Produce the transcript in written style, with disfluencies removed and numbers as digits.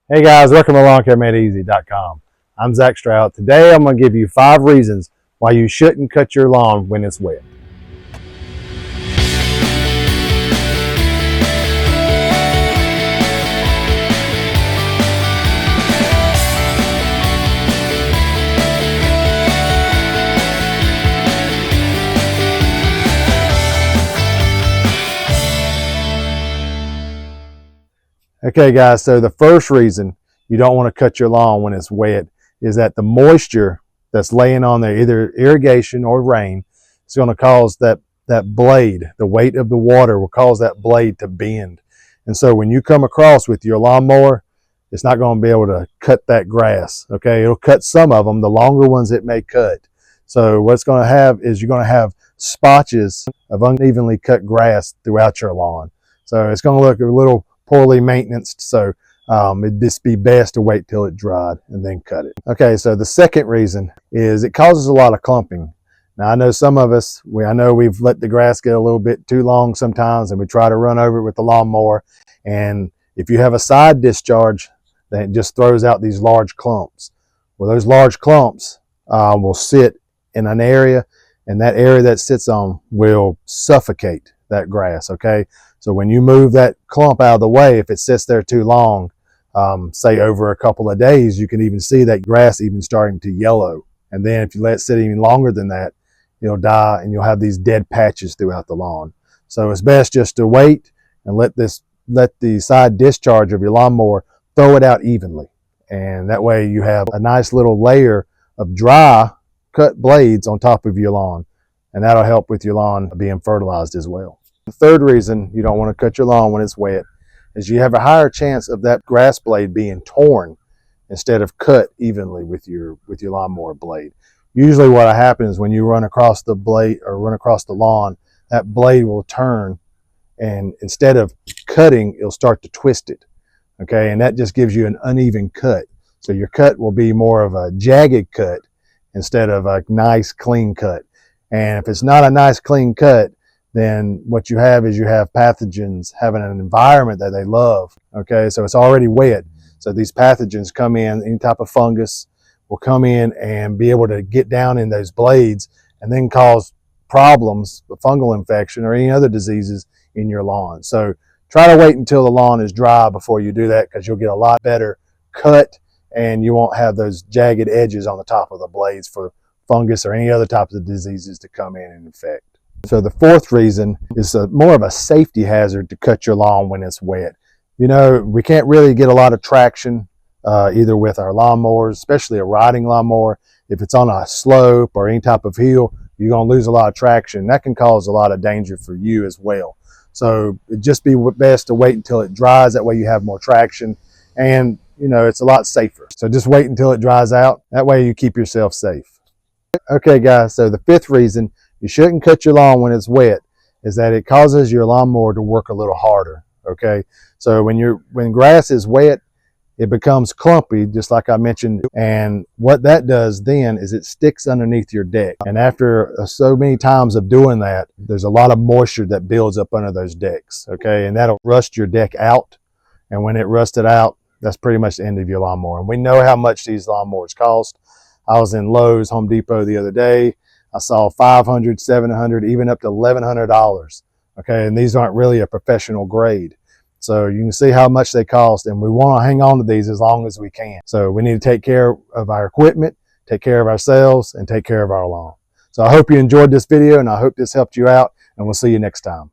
Hey guys, welcome to LawnCareMadeEasy.com. I'm Zach Stroud. Today I'm going to give you 5 reasons why you shouldn't cut your lawn when it's wet. Okay guys, so the first reason you don't want to cut your lawn when it's wet is that the moisture that's laying on there, either irrigation or rain, is going to cause that blade, the weight of the water will cause that blade to bend. And so when you come across with your lawnmower, it's not going to be able to cut that grass, okay? It'll cut some of them, the longer ones it may cut. So what's going to have is you're going to have spotches of unevenly cut grass throughout your lawn. So it's going to look a little poorly maintained, so it'd just be best to wait till it dried and then cut it. Okay, so the second reason is it causes a lot of clumping. Now I know some of us, I know we've let the grass get a little bit too long sometimes and we try to run over it with the lawnmower, and if you have a side discharge, then it just throws out these large clumps. Well, those large clumps will sit in an area, and that area that sits on will suffocate that grass, okay? So when you move that clump out of the way, if it sits there too long, say over a couple of days, you can even see that grass even starting to yellow. And then if you let it sit even longer than that, it'll die and you'll have these dead patches throughout the lawn. So it's best just to wait and let the side discharge of your lawnmower throw it out evenly. And that way you have a nice little layer of dry cut blades on top of your lawn. And that'll help with your lawn being fertilized as well. The third reason you don't want to cut your lawn when it's wet is you have a higher chance of that grass blade being torn instead of cut evenly with your lawnmower blade. Usually what happens when you run across the blade or run across the lawn, that blade will turn, and instead of cutting, it'll start to twist it. Okay, and that just gives you an uneven cut. So your cut will be more of a jagged cut instead of a nice clean cut. And if it's not a nice clean cut, then what you have is you have pathogens having an environment that they love, okay? So it's already wet. So these pathogens come in, any type of fungus will come in and be able to get down in those blades and then cause problems, a fungal infection or any other diseases in your lawn. So try to wait until the lawn is dry before you do that, because you'll get a lot better cut and you won't have those jagged edges on the top of the blades for fungus or any other types of diseases to come in and infect. So the fourth reason is more of a safety hazard to cut your lawn when it's wet. You know, we can't really get a lot of traction either with our lawnmowers, especially a riding lawnmower. If it's on a slope or any type of hill, you're going to lose a lot of traction. That can cause a lot of danger for you as well. So it'd just be best to wait until it dries. That way you have more traction, and you know, it's a lot safer. So just wait until it dries out. That way you keep yourself safe. Okay guys, so the fifth reason you shouldn't cut your lawn when it's wet is that it causes your lawnmower to work a little harder, okay? So when grass is wet, it becomes clumpy, just like I mentioned, and what that does then is it sticks underneath your deck. And after so many times of doing that, there's a lot of moisture that builds up under those decks, okay? And that'll rust your deck out, and when it rusted out, that's pretty much the end of your lawnmower. And we know how much these lawnmowers cost. I was in Lowe's, Home Depot the other day. I saw $500, $700, even up to $1,100. Okay, and these aren't really a professional grade. So you can see how much they cost, and we want to hang on to these as long as we can. So we need to take care of our equipment, take care of ourselves, and take care of our lawn. So I hope you enjoyed this video, and I hope this helped you out, and we'll see you next time.